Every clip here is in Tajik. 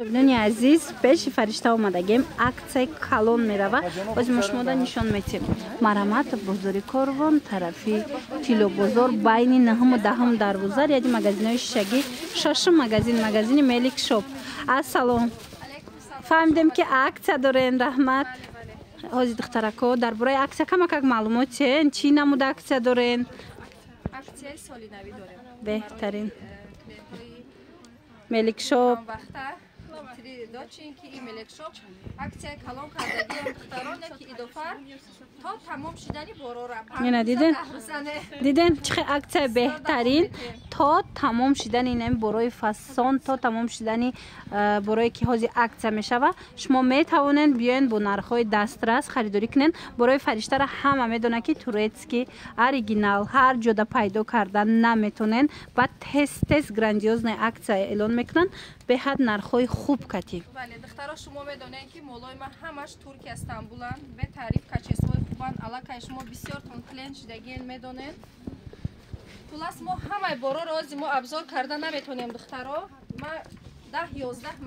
ببینید عزیز پیش فرشته اومدگیم акция کالون میرود باز ما شما نشان میتیم مرامت بازاری کاروان طرفی تیلو بازار بین نهم و دهم دروازه یادی مغازینای شگی شش مغازین ملیک شاپ. السلام فهمیدم که акция دارین رحمت حاضر دخترکو درباره акция کمک معلومات چی نموده акция دارین؟ акция سالی نوی داریم بهترین ملیک شاپ داشتیم که این ملیک شاپ акция کالون کردگی دخترانه که اضافه تا تمام شدنی بارو را دیدن چه акция بهترین تا تمام شدن این برای فصل تا تمام شدنی برای که حاضر акция میشوه شما میتوانید بیاین با نرخ‌های دسترس خریداری کنین برای فرشته را همه میدونه که تورецکی اوریجینال هر جودا پیدا کردن نمیتونن بعد تست گراندیوزن акция اعلان میکنن به حد نرخ‌های خوب کتی. بله دخترها شما میدونید که مولای ما همش ترکیه استانبولن به تعریف کچسوی خوبن علاقه شما بسیار تون کلین شدگین میدونید. پلاس ما همه بارا راز ما ابزار کردن نمیتونیم دخترها ما 10-11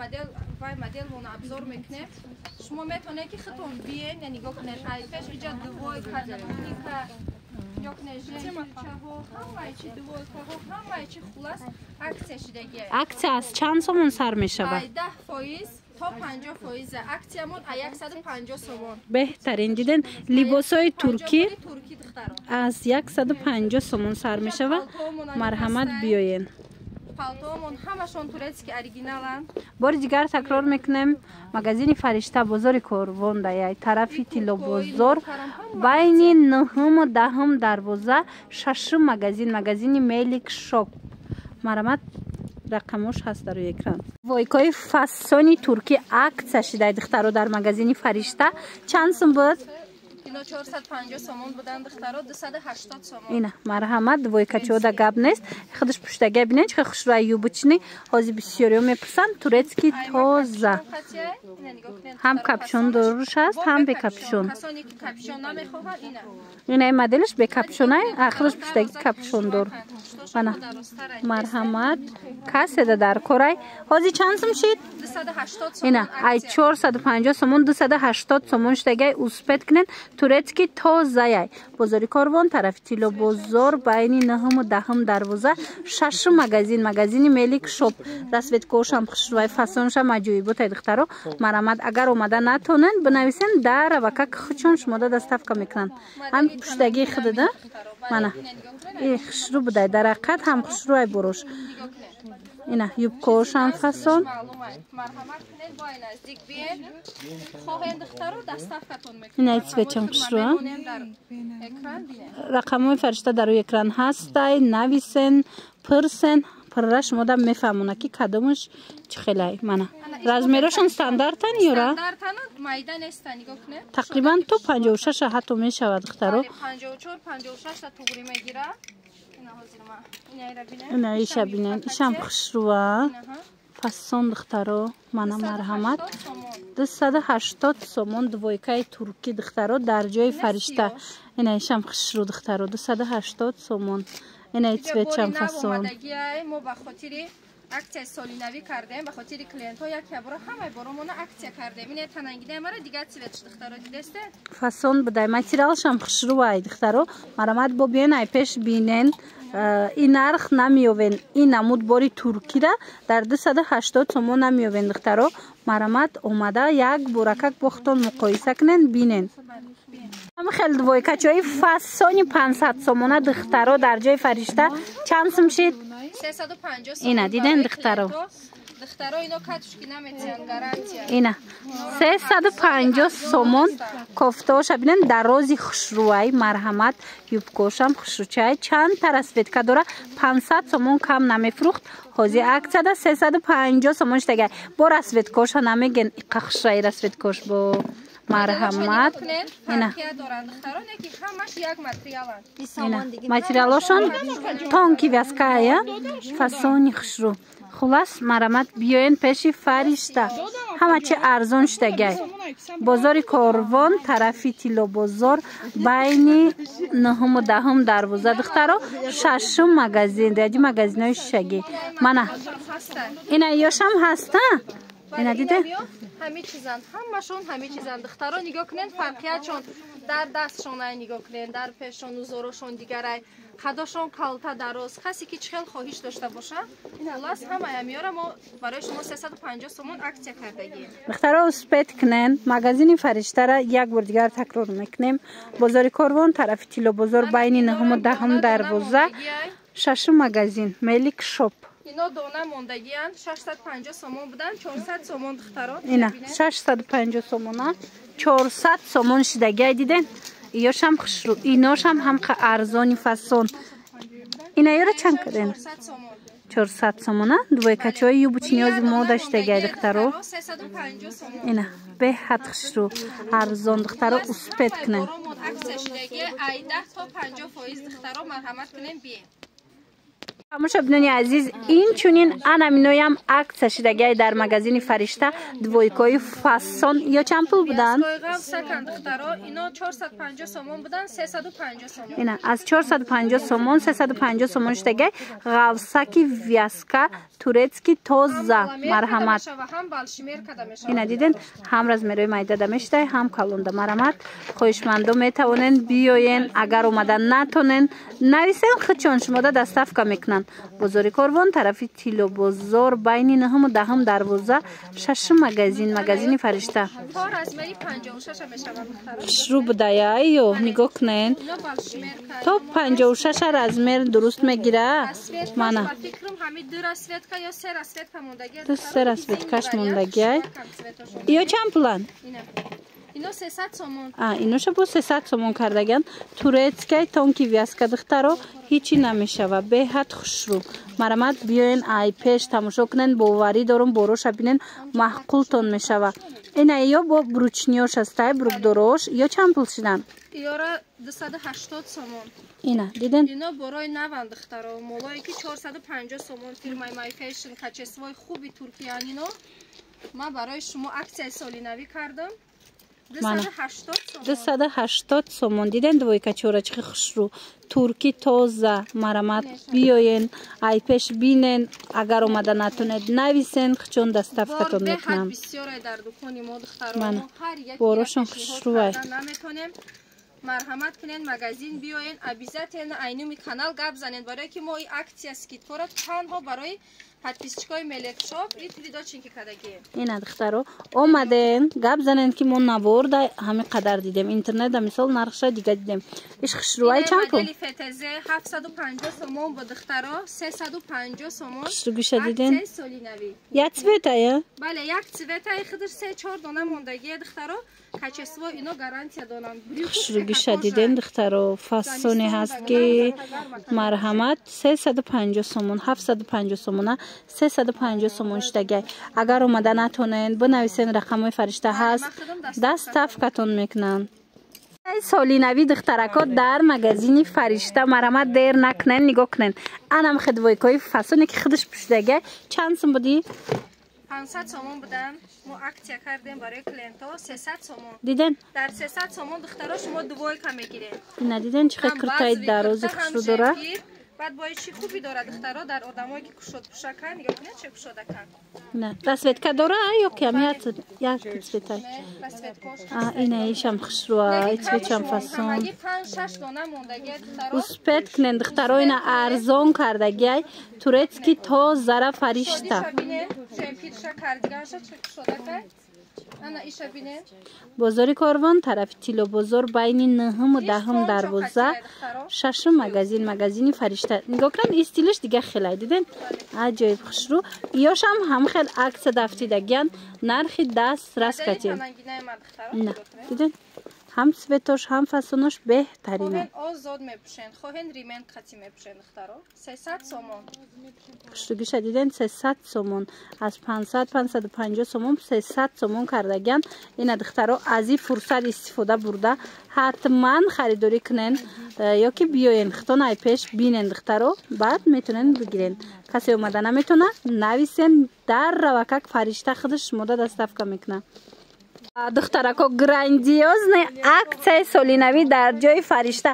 مدل مون ابزار میکنیم شما میتونید که خودتون بیاین نگاه کنید پیش اینجا دوای کادرونی که یک نژه همه چی دوای که همه چی خلاص акция شدگی акция از چند سومون سر میشه با 10% تا 50% акциямون 150 سومون بهترین دیدن لباسای ترکی از 150 سومون سر میشه و مرحمت بیاین پالتومون همشون تورецکی اوریجینالن. بار دیگر تکرار میکنم مغازین فرشته بازار کاروان در طرفی تیلو بازار بین نهم و دهم دروازه ششم مغازین ملیک شاپ مرحمت رقمش هست در روی اکران. وایکای فسانی ترکی акция شده دخترها در مغازین فرشته چند سوم بود؟ اینا 450 سومون بودن دخترها 280 سومون. اینا مرحمت وایکا چودا گاب نیست خودش پشتگی بینن چه خوشرویی بچنی حاضر بسیاری میپسند تورецکی تازه هم کاپشن دروش هست هم به کاپشن کسانی که کاپشن نمیخوان اینا مدلش به کاپشن آخرش پشتگی کاپشن دور بنا مرحمت کسی در کورای حاضر چند سوم شید 280 سومون اینا ای 450 سومون 280 سومون شتگی اوسپت کنن تورецکی تازه بازاری کاروان طرف تیلو بازار بین نهم و دهم دروازه شش مغازین ملیک شاپ رسوت کوشم خوشروی فسونش ماجوی بود دخترو مرامت اگر اومده نتونن بنویسن در و که خودشون شما دستفکا میکنن هم پشتگی خود ده منه ای خوشرو بوده در حقیقت هم خوشروی بروش اینا یوب کوشم فسون اینا ایتسویچم خوشرو رقمای فرشته در روی اکران هسته نویسن پرسن پرش مادم میفهمونه که کدومش چه خیلی منه رزمیرشون استانداردن یورا مایده نیست نگاه کنه تقریبا تو 56 حتی میشود دخترو 54 56 تا توگری میگیره اینا ایشا بینن ایشم خوشروه فسون دخترو منه مرحمت 280 سومون دوایکای ترکی دخترو در جای فرشته اینا ایشم خوشرو دخترو 280 سومون اینا ایتسویچم فسون ما به خاطر акция سالی نوی کردیم به خاطر کلینت ها یک برای همه برامون акция کردیم این تنگیده مرا دیگه سویچ دخترا دیدسته فسون بده ماتریالش هم خوشروای دخترو مرامت با بیان ای پیش بینن این نرخ نمیوین این نمود باری ترکی را در 280 سومون نمیوین دخترو مرامت اومده یک بورکک بختون مقایسه کنن بینن هم خیلی دوای کچای فسانی 500 سومونه دخترو در جای فرشته چند سوم شید 350 سومون اینا دیدن دخترو اینا کاتوشکی نمیتین گارانتیا اینا 350 سومون کفتاش ببینن در روزی خوشروی مرحمت یوب کوشم خوشروچای چند تا رسوت که داره 500 سومون کم نمیفروخت حاضر акция ده 350 سومون شتگی با رسوت کوش نمیگن قخشای رسوت کوش با مرحمت اینا ماتریالشون تانکی واسکایا فسونی خوشرو خلاص مرامت بیاین پیش فرشته همه چی ارزون شدگی بازار کاروان طرفی تیلو بازار بین نهم و دهم دروازه دخترو ششم مغازین ریادی مغازین های شگی منه اینا یاشم هسته اینا دیده؟ همه چیزن همشون همه چیزن دخترها نگاه کنین فرقیتشون در دستشون نگاه کنین در پیششون و زورشون دیگره خداشون کالتا دراز کسی که چخیل خواهش داشته باشه خلاص همه میاره ما برای شما 350 سومون اکسیا کردگی دخترها اسپیت کنین مغازین فرشته را یک بار دیگر تکرار میکنیم بازار کاروان طرف تیلو بازار بین 9 و 10 دروازه ششم مغازین ملیک شاپ اینا دونه موندگی ان 650 سومون بودن 400 سومون دخترها اینا 650 سومون 400 سومون شدگی دیدین ایاش هم خوشرو ایناش هم ارزانی فسون اینا یارو چند کردین 400 سومون دوی کچوی یو بچ نیاز ما داشته گی دخترو 350 سومون اینا به حد خوشرو ارزان دخترو اسپیت کنن عکسش دیگه ایده تا 50% دخترها مرحمت کنین بیه هموشه بنانی عزیز این چونین انامینویم عکس شدگی در مغازین فرشته دویکای فسون یا چند پول بودن؟ اینا 450 سومون بودن 350 سومون اینا از 450 سومون 350 سومون شدگی غلسکی ویاسکا تورецکی توزا مرحمت اینا دیدین هم رزمیروی مایده دمشته هم کالونده مرحمت خوشمندو میتوانین بیاین اگر اومدن نتونین نویسین خودشون شما دستافکا میکنن بازار کاروان طرف تیلو بازار بین 9 و 10 دروازه ششم مغازین فرشته شروع بده ایو نگاه کنین تو 56 رزمیر درست میگیره مانا تو سه رسویتکاش موندگی یا چند پولن؟ اینا 300 سومون اینوشو با 300 سومون کردگن تورецکی تونکی ویاسکا دخترو هیچی نمیشوه به حد خوشرو مرمت بیاین ای پیش تماشا کنین باوری دارم باروش ببینین محقولتون میشوه اینا یا با بروچنیوش هسته بروک دروش یا چند پول شدن ایارا 280 سومون اینا دیدن اینا برای 90 دخترو مولایی که 450 سومون فیرمای مای فیشن کچسوای خوبی ترکیه اینو ما برای شما عکس سالی نوی کردم 280 سومون دیدن دوی کچورا چه خوشرو ترکی تازه مرمت بیاین ای پیش بینن اگر اومده نتونید نویسین چون دستافکتون میکنم بسیار در دکانی ما دختران باروشون خوشروه مرحمت کنین مغازین بیاین ابیزتین اینومی کانال گپ زنین برای که ما این اکسیا سکیت کورا تنها برای подписчикои мелек шоп и тилидо чинки кадаги ина духтаро омаден гап занен ки мо наворда ҳами қадар дидем интернетда мисол нархша дига дидем иш хушрӯай чанд пул фтз 750 сомон бо духтаро 350 сомон хушругиша диден солинави як цветая бале як цветая хидр 3-4 дона мондаги духтаро качество ино гарантия донам хушругиша диден духтаро фасоне ҳаст ки марҳамат 350 сомон 750 сомона 350 сомон штаги агар омада натонен бинависен рақамои фаришта ҳаст дастафкатон мекунанд солинави духтаракот дар магазини фаришта марамат дер накунен нигоҳ кунен анам хидвойкои фасоне ки худаш пуштаги чанд сум будӣ 500 сомон будан мо аксия кардем барои клиентҳо 300 сомон диден дар 300 сомон духтаро шумо двойка мегиред ина диден чӣ қадр крутаи дарози хушрӯ дора بعد باید چی خوبی داره دخترها در آدمایی که کشود پوشکن یا کنه چه پوشاده کن نه رسویتکا داره یا کمیت یک رسویتای اینه ایشم خشروه ایچویچم فسون همگی 5-6 دانه موندگی دخترها اسپیت کنن دخترها اینه ارزان کردگی تورецکی تا زره فرشته شمپیرشا کردگانشا چه پوشاده کن انا ایشا بینه بازار کاروان طرف تیلو بازار بین 9 و 10 دروازه ششم مغازین فرشته نگاه کن استیلش دیگه خیلی دیدن عجیب خوشرو یاش هم خیلی عکس دفتیدگیان نرخی دست رس کتیم نه دیدن هم سویتاش هم فسوناش بهترینه آزاد میپوشن خواهن ریمن قطعی میپوشن دخترها 300 سومون خوشروگی شدیدن 300 سومون از 550 سومون 300 سومون کردگن این دخترها از این فرصت استفاده برده حتما خریداری کنن یا که بیاین خطان ای پیش بینن دخترها بعد میتونن بگیرن کسی اومده نمیتونه نویسن در روکک فرشته خودش مدت دستافکا میکنه دخترکو گراندیوزنه акция солинавӣ дар ҷои фаришта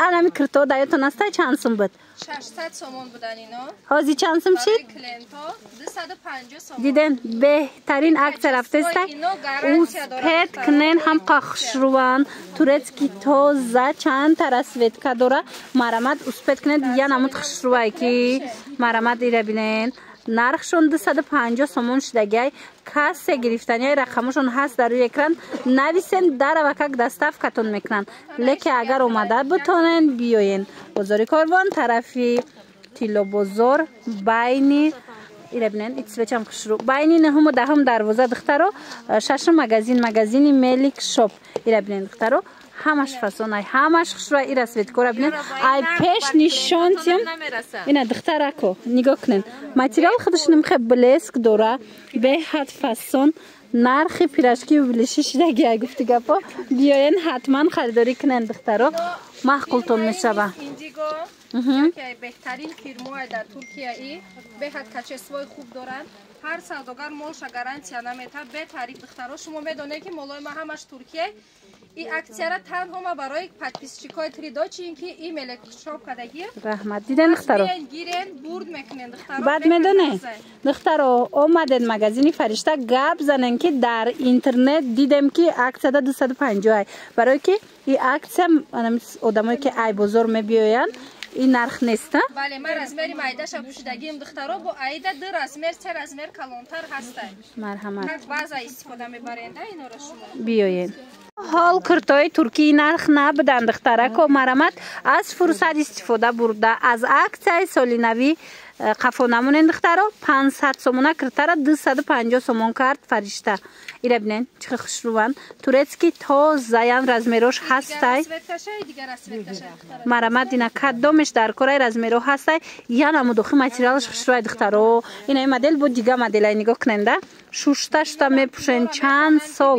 анами кирто даётон астай чанд сум буд 600 сомон будан ино ҳозир чанд сум шид кленто 250 сомон диден беҳтарин акция рафтестай успед кнен ҳам қахшруван турецки тоза чанд тара светка дора марамад успед кнен я намуд хушрувай ки марамад ира бинен нархшон 250 сомон шудагай кассе гирифтанияи рақамашон ҳаст дар рӯи экран нависен дарава как доставкатон мекунанд леки агар омада бутонен биёен бозори Корвон тарафи Тилобозор байни ира бинен итсвечам хушру байни 9-10 дарвоза духтаро шашум магазини Мелик шоп ира бинен духтаро ҳамаш фасонай ҳамаш хушро ира светкора бинен ай пеш нишонтим ина духтарако нигоҳ кунен материал худаш немхе блеск дора беҳад фасон нархи пирашки блиши шидаги ай гуфти гапо биёен ҳатман харидорӣ кунен духтаро маҳқултон мешава беҳтарин фирмоа дар Туркияи беҳад качествои хуб доранд ҳар савдогар молша гарантия намета бетариф духтаро шумо медонед ки молои ма ҳамаш Туркия این اکثر تنها ما برای پادپیسچیکای تریداچین که ایمیل شاپ کردگی رحمت دیدن دخترو گیرن برد میکنن دخترو بعد میدونه دخترو اومدن مگزینی فرشته گپ زنن که در اینترنت دیدم که عکس 250 برای که این عکس آدمایی که ای بزرگ میبیاین این نرخ نیست. بله من رزمری مایداش پوشیدگیم دخترا با عیدا دو رزمر سه رزمر کلانتر هسته مرحمت بعضی استفاده میبرنده اینا رو شما بیاین حال کرتای ترکی نرخ نبودن دخترکو مرحمت از فرصت استفاده برده از عکس سالینوی قفا نمونن دخترا 500 سومونه کرتره 250 سومون کرد فرشته ایره بینن چه خوشروان تورецки тозаян размерош ҳастай марамад ина кадомеш дар кораи размеро ҳастай яна мудохи материалаш хушрӯай духтаро ина модель бо дига моделай нигоҳ кунанда шушта шута мепӯшен чанд сол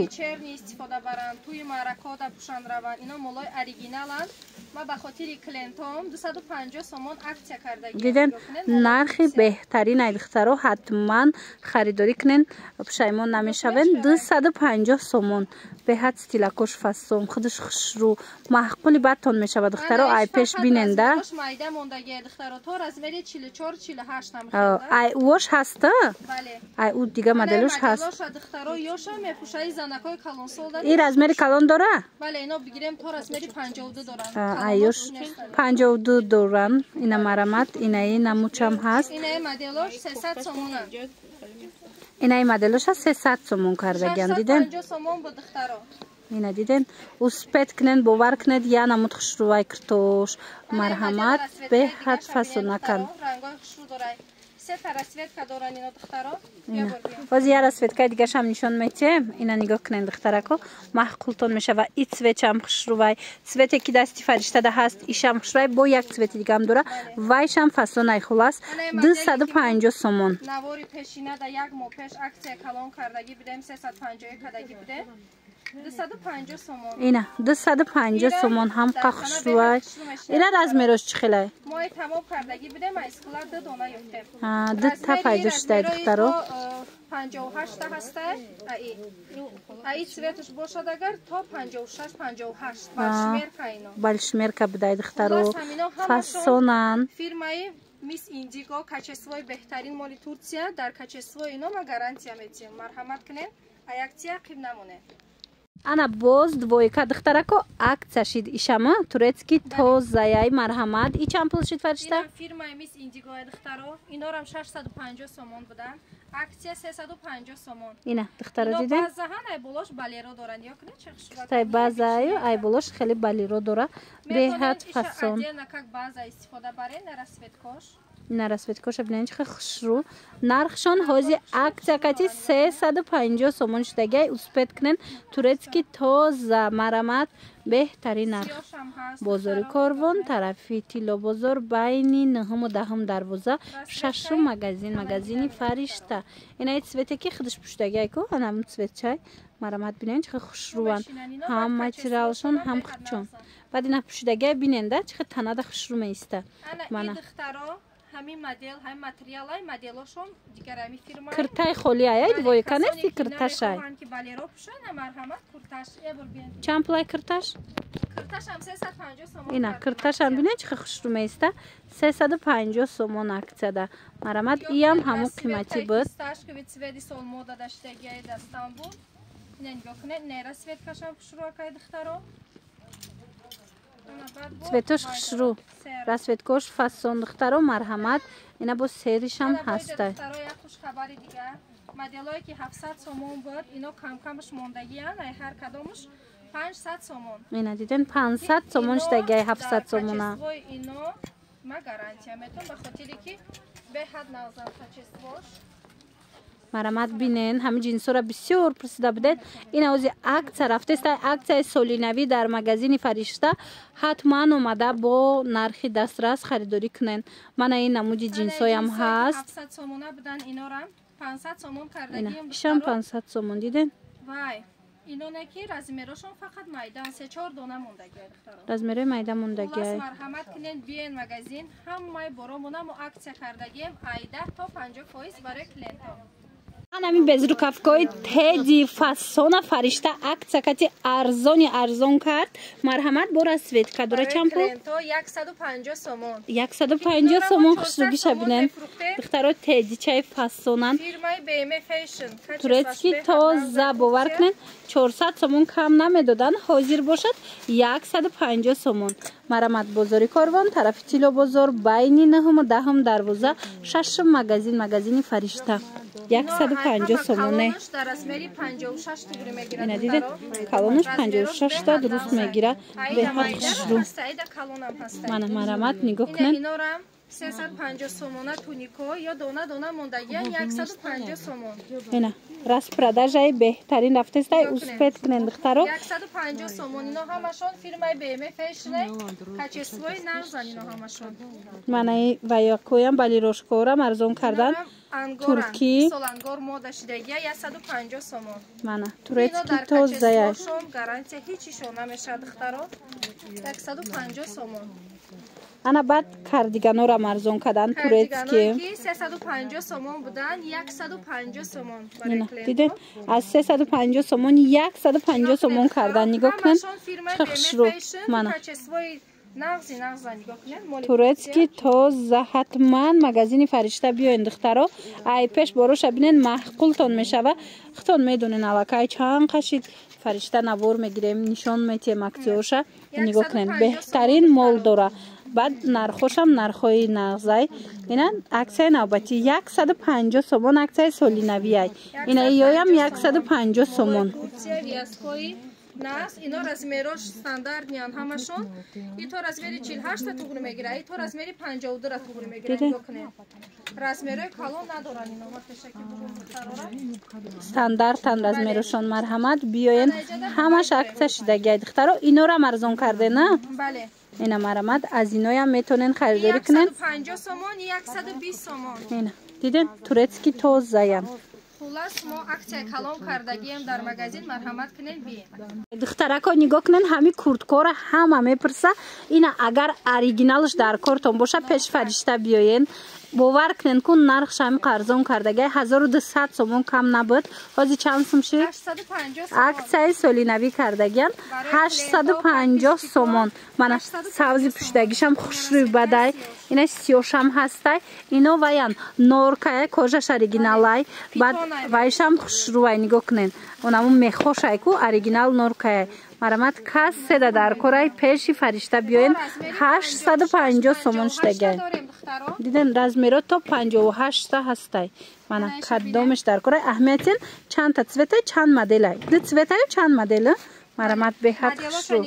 истифода баранд туи маракода пӯшанд раванд ино молои оригиналанд ма ба хотири клентом 250 сомон аксия кардагӣ диден нархи беҳтарин ай духтаро ҳатман харидорӣ кунен пушаймон намешавен 250 сомон беҳад стилакош фасон худаш хушрӯ маҳқули бадтон мешавад духтаро ай пеш биненда майда мондагӣ духтаро то размери 44 48 ам хелда ай уош ҳаста бале ай у дига моделош ҳаст духтаро ёша мепӯшаи занакои калонсол дорад ин размери калон дора бале ино бигирем то размери 52 доранд ай ёш 52 доранд ина марамат инаи намучам ҳаст инаи моделош 300 сомон инаи моделош 300 сомон кардагиам диден 650 сомон бо духтаро ина диден успет кунен бовар кунед яна муд хушрӯвай киртош марҳамат беҳад фасонакан ҳозир я расветкаи дигашам нишон метиҳем ина нигоҳ кунен духтарако маҳқултон мешава и цветчам хушрӯвай цвете ки дасти фариштада ҳаст ишам хушрӯвай бо як цвети дигам дора вайшам фасонай хулас 250 сомон навори пешинада як моҳ пеш аксия калон кардагӣ бидем 350 кардагӣ бидем 250 сомон ина 250 сомон ҳам қахшрӯвай ина размерош чӣ хелай мои тамом кардагӣ бидем айскулар ду дона ёфтем дutta пайдо шудай духтаро 58 та ҳастай аи цветош бошад агар то 56 58 балшмерка ино балшмерка будай духтаро фасонан фирмаи мис индиго качествои беҳтарин моли Турция дар качествои ино ма гарантия метиҳем марҳамат кунед ай аксия қим намонед ана боз двойка духтарако акция шид ишама турецки тозаяй марҳамат и чанд пул шид фаришта фирмаи мис индиго духтаро инорам 650 сомон будан аксия 350 сомон ина духтаро дидем базаҳан ай болош балеро доранд ё кунед чӣ хушбат тай базаю ай болош хеле балеро дора беҳад фасон отдельно как база истифода барен на расветкош ина расветкоша бинен чӣ хушрӯ нархшон ҳозир акция кати 350 сомон шудагай успет кунен турецки тоза марамат беҳтарин нарх бозори Корвон тарафи Тилобозор байни 9-10 дарвоза шашум магазини фаришта инаи цвете ки худаш пӯшидагай ку анам цветчай марамат бинен чӣ хушрӯан ҳам материалшон ҳам хучон баъд ина пӯшидагай биненда чӣ танада хушрӯ меиста мана همین مدل هم متریال های مدلشون دیگر همین فرمای کرتای خالی آید وای کنستی کرتاشای که بالرو پوشن مرحمت کرتاش چند پلای کرتاش کرتاش هم 350 سومون اینا کرتاش هم بینه چه خوش رو میسته 350 سومون اکسده مرحمت ایم همون قیمتی بود استاش که ویتسویدی سول مودا داشته گید استانبول نگاه کنه نیره سوید کشم خوش رو اکای دخترو سویتش خوش رو رسوید کش فصل دخترو مرحمت اینا با سیریش هم هسته دخترو یک خوش خبری دیگه مدلایی که 700 سومون بود اینو کم کمش موندگی هن هر کدومش 500 سومون اینا دیدن 500 سومونش دیگه 700 سومونه اینو ما گارانتی میتونم به خاطری که به حد نازم کچسوش مرحمت بینین همه جنسو را بسیار پرسیده بودید این اوزی اکت رفته است اکت سولینوی در مگزین فرشته حتما اومده با نرخی دسترس خریداری کنین من این نمود جنسای هم هست 700 سومونه بودن اینا را 500 سومون کردگیم ایشان 500 سومون دیدین وای اینو نکی رزمیرشون فقط میدان 3-4 دونه موندگی دخترم رزمیره میده موندگی خلاص مرحمت کنین بیاین مگزین همه برامونم اکت کردگیم ایده تا 50% برای کلینتا همین بزرگ کفکای تدی فاسون فرشته اکسکتی ارزون کرد مرحمت برا سوید کدورا چند پول 150 سومون 150 سومون خوشروگی شبینن دخترها تدی چای فاسونن فیرمای بیمه فیشن تورецکی تازه باور کنن 400 سومون کم نمیدادن حاضر باشد 150 سومون مرحمت بازاری کاروان طرف تیلو بازار بین 9 و 10 دروازه 6 مگزین فرشته 150 سومونه در اسمری 56 توگری میگیره اینا دیدید کالونش 56 تا درست میگیره به حد خوشرو من مرحمت نگاه کنن اینا رو 350 سومونه تونیکو یا دونه موندگی 150 سومون اینا راست پراداژای بهترین رفته است اوسپت کنن دخترو 150 سومون اینا همشون فیرمای بیمه فیشنه کچسوی نغزن اینا همشون من ویاکویم بلی روشکورم ارزون کردن ترکی سولانگور مودا شدگی 150 سومون من تورецکی تو زای گارانتی هیچیشون نمیشه دخترو 150 سومون انا بعد کاردیگانو را ارزون کردن تورецکی 350 سومون بودن 150 سومون دیدین از 350 سومون 150 سومون کردن نگاه کن چه خوشرو من تورецکی تو حتما مگزین فرشته بیاین دخترا ای پیش باروش ببینین معقولتون میشوه خودتون میدونین الکای چند قشید فرشته نوار میگیریم نشان میتیم اکتیوشه نگاه کنین بهترین مول داره بعد نرخوش هم نرخوی نغزای اینا عکسای نوبتی 150 سومون عکسای سولینوی اینا هم 150 سومون ناس اینا رزمیروش استاندارد میان همشون این تو رزمیری 48 تا توگری میگیره این تو رزمیری 52 تا توگری میگیره نگاه کنین رزمیروی کالون ندارن اینا ما تشکر بگم استاندارد تن رزمیروشون مرحمت بیاین همش عکس شدگی دخترا اینا رو ارزون کرده نه بله اینا مرحمت از اینا هم میتونین خریداری کنین 150 سومون 120 سومون اینا دیدین تورецکی تو زاین خلاص ما اکسای کلام کردگیم در مگزین مرحمت کنین بیاین دخترکا نگاه کنین همین کورتکورا همه میپرسه اینا اگر اوریجینالش در کارتون باشه پیش فرشته بیاین باور کنین که نرخش هم ارزون کردگی 1200 سومون کم نبود بازی چند سوم شد 850 سومون عکسای سولینوی کردگیم 850 سومون من سبزی پشتگیش هم خوشروی بدای اینا سیوش هم هسته اینو ویان نورکای کجاش اوریجینالای بعد وایش هم خوشروی نگاه کنین اونمون میخوشه که اوریجینال نورکای مرحمت کس سده در کورای پیشی فرشته بیاین 850 سومون شدگی دیدن رزمیرو تو 58 تا هسته من کدومش در کورای اهمیتین چند تا цвета چند مدل ده цвета چند مدل مرحمت به حد خوشرو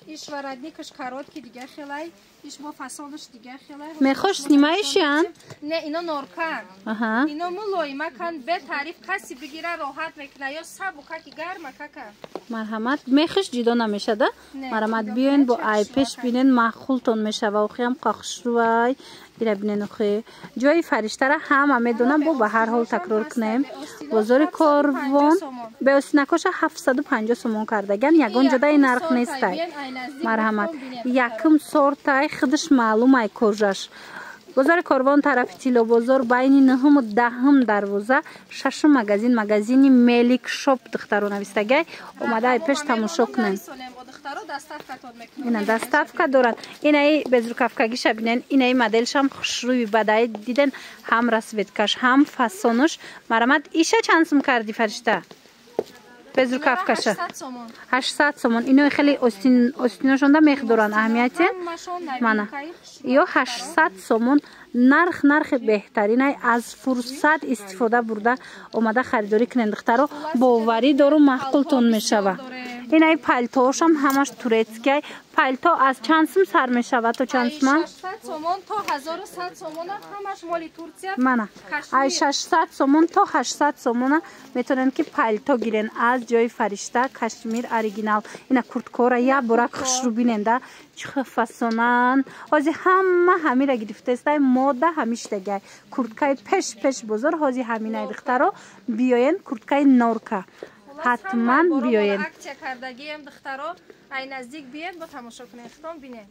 ایش ورادنیکش کاراتکی دیگه خیلی ایش با فصلش دیگه خیلی میخوش سنیمایشیان نه اینا نورکن اینا مولوی مکن به تعریف کسی بگیره راحت میکنه یا سبوکا که گرمه ککا مرحمت میخوش جدا نمیشه ده مرحمت بیاین با آی پیش بینین معقولتون میشه و اخیم قاخشروی ایره بینین اخی جای فرشته را همه میدونم با به هر حال تکرار کنیم بازار کاروان به اسنکاش 750 سومون کردگن یگان جدای نرخ نیسته مرحمت یکم سورتای خودش معلوم ای کجاش بازار کاروان طرف تیلا بازار بین 9 و 10 دروازه 6 مگزینی ملیک شاپ دخترو نویستگی اومده پیش تماشا کنن. اینا دستافکا دارن. اینای بزرگافکاگیش ببینن. اینای مدلش هم خوشروی بدای دیدن هم رسویدکش هم فسونش مرامت ایشه چند سوم کردی فرشته؟ بزرگافکاشه 800 سومون. اینو خیلی استیناشون ده میخدارن اهمیتی منه یا 800 سومون نرخ بهترین از فرصت استفاده برده اومده خریداری کنن دخترو باوری دارو معقولتون میشوه. اینای پالتوش هم همش تورецکی پالتو از چند سوم سر میشوه تو چند سوم 600 سومون تا 1100 سومون همش مال ترکیه منه ای 600 سومون تا 800 سومون میتونن که پالتو گیرن از جای فرشته کشمیر اوریجینال. اینا کورتکورا یا براک خوش رو بیننده چه فسونن هازی همه را گرفته است ماده همیشه دیگه کورتکای پیش بزرگ هازی همینای دخترو بیاین کورتکای نورکا حتما بیاین اکتیا کردگی هم دخترو ای نزدیک بیاین با تماشا کنین ختم بینین.